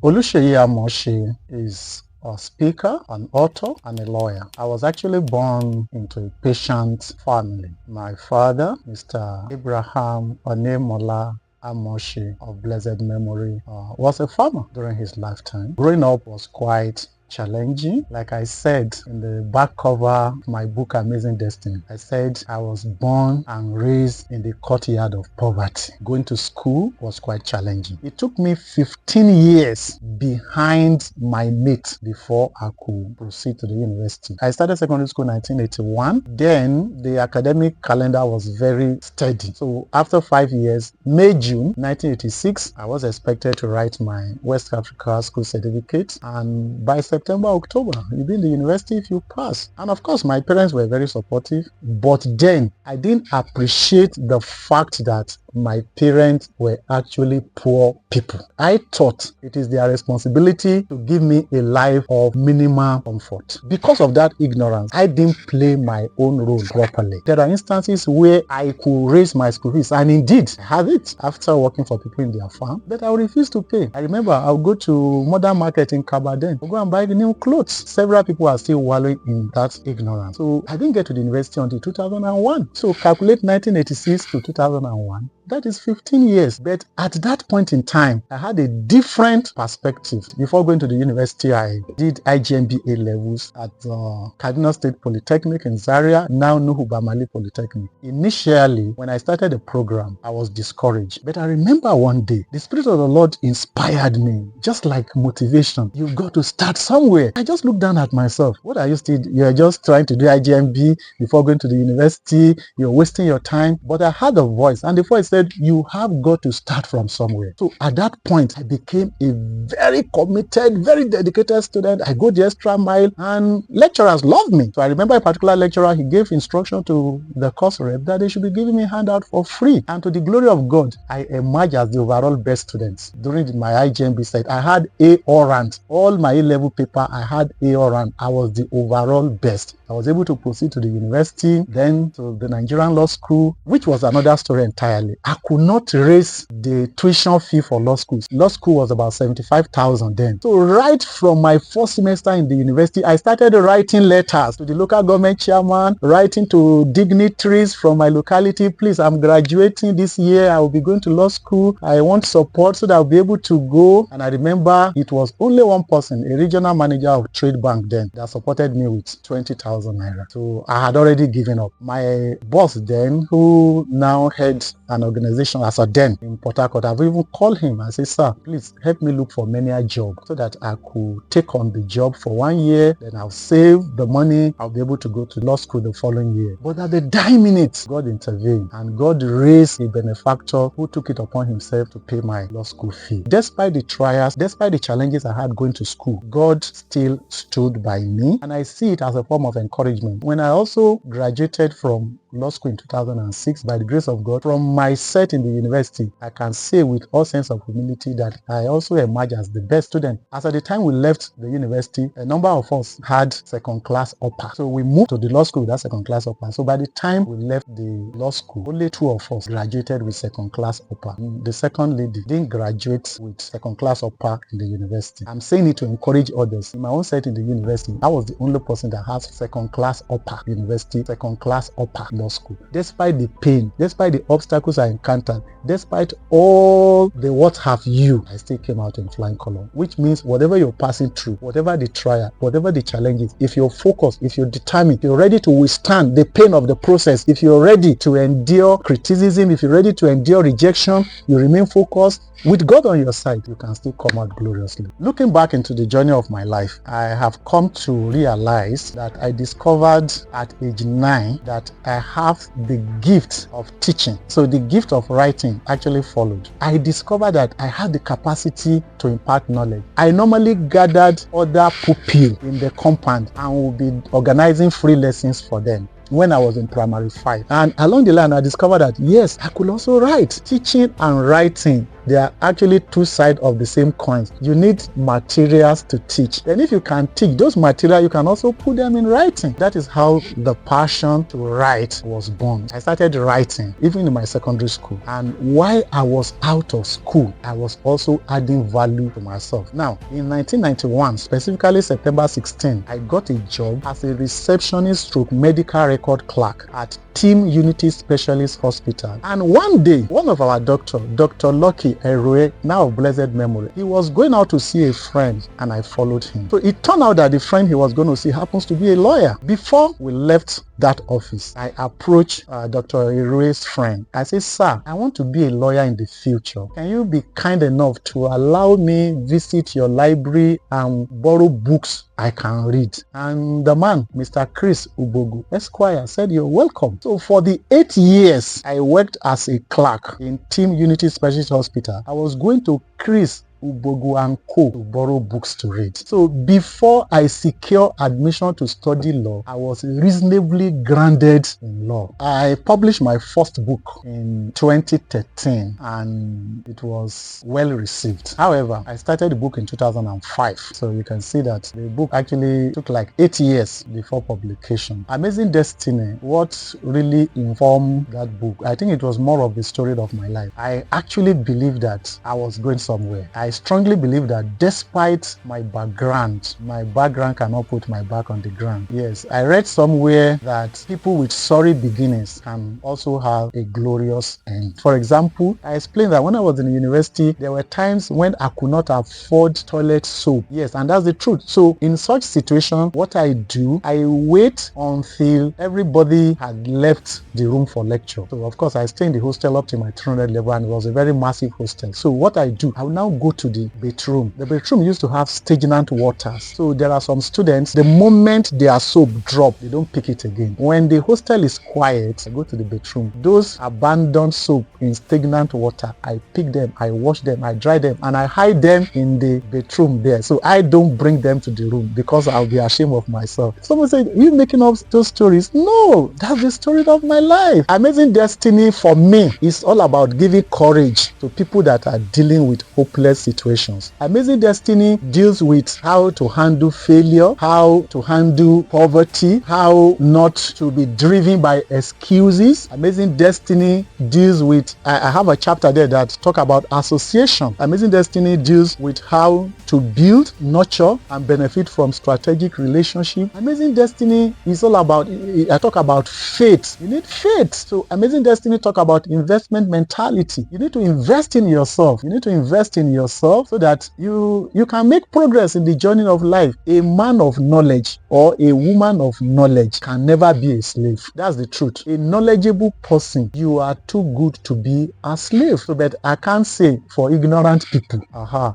Oluseyi Amose is a speaker, an author, and a lawyer. I was actually born into a patient family. My father, Mr. Abraham Onemola Amose of blessed memory, was a farmer during his lifetime. Growing up was quite challenging. Like I said in the back cover of my book Amazing Destiny, I said I was born and raised in the courtyard of poverty. Going to school was quite challenging. It took me 15 years behind my mate before I could proceed to the university. I started secondary school in 1981. Then the academic calendar was very steady. So after 5 years, May-June 1986, I was expected to write my West Africa School Certificate, and by September, October, you'll be in the university if you pass. And of course, my parents were very supportive, but then I didn't appreciate the fact that my parents were actually poor people. I thought it is their responsibility to give me a life of minimal comfort. Because of that ignorance, I didn't play my own role properly. There are instances where I could raise my school fees, and indeed I have it after working for people in their farm, but I refused to pay. I remember I'll go to modern market in Kabaden, I'll go and buy the new clothes. Several people are still wallowing in that ignorance. So I didn't get to the university until 2001. So calculate 1986 to 2001. That is 15 years. But at that point in time, I had a different perspective. Before going to the university, I did IGMB A levels at Kaduna State Polytechnic in Zaria, now Nuhu Bamali Polytechnic. Initially, when I started the program, I was discouraged. But I remember one day, the Spirit of the Lord inspired me, just like motivation. You've got to start somewhere. I just looked down at myself. What are you still? You're just trying to do IGMB before going to the university. You're wasting your time. But I had a voice, and the voice said, you have got to start from somewhere. So at that point, I became a very committed, very dedicated student. I go the extra mile, and lecturers loved me. So I remember a particular lecturer, he gave instruction to the course rep that they should be giving me a handout for free. And to the glory of God, I emerged as the overall best student. During my IGMB set, I had A or rank. All my A-level paper, I had A or rank. I was the overall best. I was able to proceed to the university, then to the Nigerian Law School, which was another story entirely. I could not raise the tuition fee for law school. Law school was about 75,000 then. So right from my first semester in the university, I started writing letters to the local government chairman, writing to dignitaries from my locality. Please, I'm graduating this year. I will be going to law school. I want support so that I'll be able to go. And I remember it was only one person, a regional manager of Trade Bank then, that supported me with 20,000 naira. So I had already given up. My boss then, who now heads an organization as a den in Port Harcourt, I've even called him and said, sir, please help me look for many a job so that I could take on the job for 1 year, then I'll save the money, I'll be able to go to law school the following year. But at the dying minute, God intervened, and God raised a benefactor who took it upon himself to pay my law school fee. Despite the trials, despite the challenges I had going to school, God still stood by me, and I see it as a form of encouragement. When I also graduated from law school in 2006, by the grace of God, from my set in the university, I can say with all sense of humility that I also emerged as the best student. As at the time we left the university, a number of us had second class upper. So we moved to the law school with that second class upper. So by the time we left the law school, only 2 of us graduated with second class upper. The second lady didn't graduate with second class upper in the university. I'm saying it to encourage others. In my own set in the university, I was the only person that has second class upper university, second class upper law school. Despite the pain, despite the obstacles I encountered, despite all the what have you, I still came out in flying color. Which means whatever you're passing through, whatever the trial, whatever the challenges, if you're focused, if you're determined, if you're ready to withstand the pain of the process, if you're ready to endure criticism, if you're ready to endure rejection, you remain focused, with God on your side, you can still come out gloriously. Looking back into the journey of my life, I have come to realize that I discovered at age 9 that I have the gift of teaching. So the gift of writing actually followed. I discovered that I had the capacity to impart knowledge. I normally gathered other pupils in the compound and would be organizing free lessons for them when I was in primary 5. And along the line, I discovered that yes, I could also write. Teaching and writing they are actually two sides of the same coin. You need materials to teach. Then if you can teach those materials, you can also put them in writing. That is how the passion to write was born. I started writing even in my secondary school. And while I was out of school, I was also adding value to myself. Now, in 1991, specifically September 16, I got a job as a receptionist stroke medical record clerk at Team Unity Specialist Hospital. And one day, one of our doctors, Dr. Lucky Eroe, now of blessed memory, he was going out to see a friend and I followed him. So it turned out that the friend he was going to see happens to be a lawyer. Before we left that office, I approached Dr. Eroe's friend. I said, sir, I want to be a lawyer in the future. Can you be kind enough to allow me visit your library and borrow books I can read? And the man, Mr. Chris Ubogu, Esquire, said, you're welcome. So for the 8 years I worked as a clerk in Team Unity Specialist Hospital, I was going to Chris Ubogu and Co. to borrow books to read. So before I secure admission to study law, I was reasonably grounded in law. I published my first book in 2013 and it was well received. However, I started the book in 2005. So you can see that the book actually took like 8 years before publication. Amazing Destiny, what really informed that book, I think it was more of the story of my life. I actually believed that I was going somewhere. I strongly believe that despite my background cannot put my back on the ground. Yes, I read somewhere that people with sorry beginnings can also have a glorious end. For example, I explained that when I was in university, there were times when I could not afford toilet soap. Yes, and that's the truth. So in such situation, what I do, I wait until everybody had left the room for lecture. So of course, I stay in the hostel up to my 300 level and it was a very massive hostel. So what I do, I will now go to the bedroom. The bedroom used to have stagnant waters. So there are some students, the moment their soap drop, they don't pick it again. When the hostel is quiet, I go to the bedroom. Those abandoned soap in stagnant water, I pick them, I wash them, I dry them, and I hide them in the bedroom there. So I don't bring them to the room because I'll be ashamed of myself. Someone said, are you making up those stories? No, that's the story of my life. Amazing Destiny for me is all about giving courage to people that are dealing with hopeless situations. Amazing Destiny deals with how to handle failure, how to handle poverty, how not to be driven by excuses. Amazing Destiny deals with, I have a chapter there that talk about association. Amazing Destiny deals with how to build, nurture, and benefit from strategic relationship. Amazing Destiny is all about, I talk about faith. You need faith. So Amazing Destiny talk about investment mentality. You need to invest in yourself. You need to invest in yourself so that you can make progress in the journey of life. A man of knowledge or a woman of knowledge can never be a slave. That's the truth. A knowledgeable person, you are too good to be a slave. So but I can't say for ignorant people.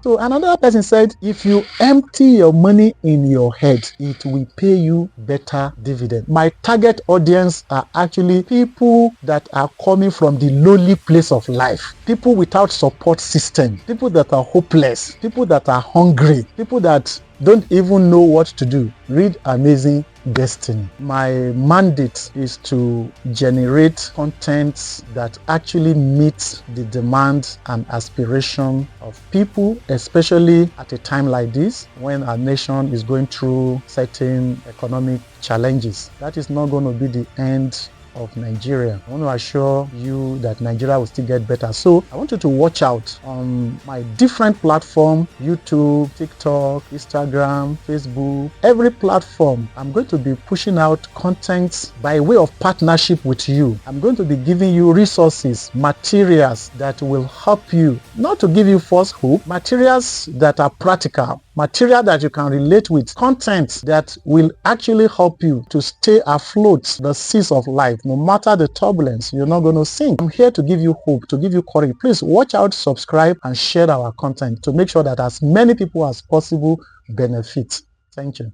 So another person said, if you empty your money in your head, it will pay you better dividend. My target audience are actually people that are coming from the lowly place of life. People without support system. People that are hopeless. People that are hungry. People that don't even know what to do. Read Amazing Destiny. My mandate is to generate content that actually meets the demand and aspiration of people, especially at a time like this when our nation is going through certain economic challenges. That is not going to be the end of Nigeria. I want to assure you that Nigeria will still get better. So I want you to watch out on my different platform, YouTube, TikTok, Instagram, Facebook, every platform. I'm going to be pushing out content by way of partnership with you. I'm going to be giving you resources, materials that will help you, not to give you false hope, materials that are practical, material that you can relate with, content that will actually help you to stay afloat the seas of life. No matter the turbulence, you're not going to sink. I'm here to give you hope, to give you courage. Please watch out, subscribe, and share our content to make sure that as many people as possible benefit. Thank you.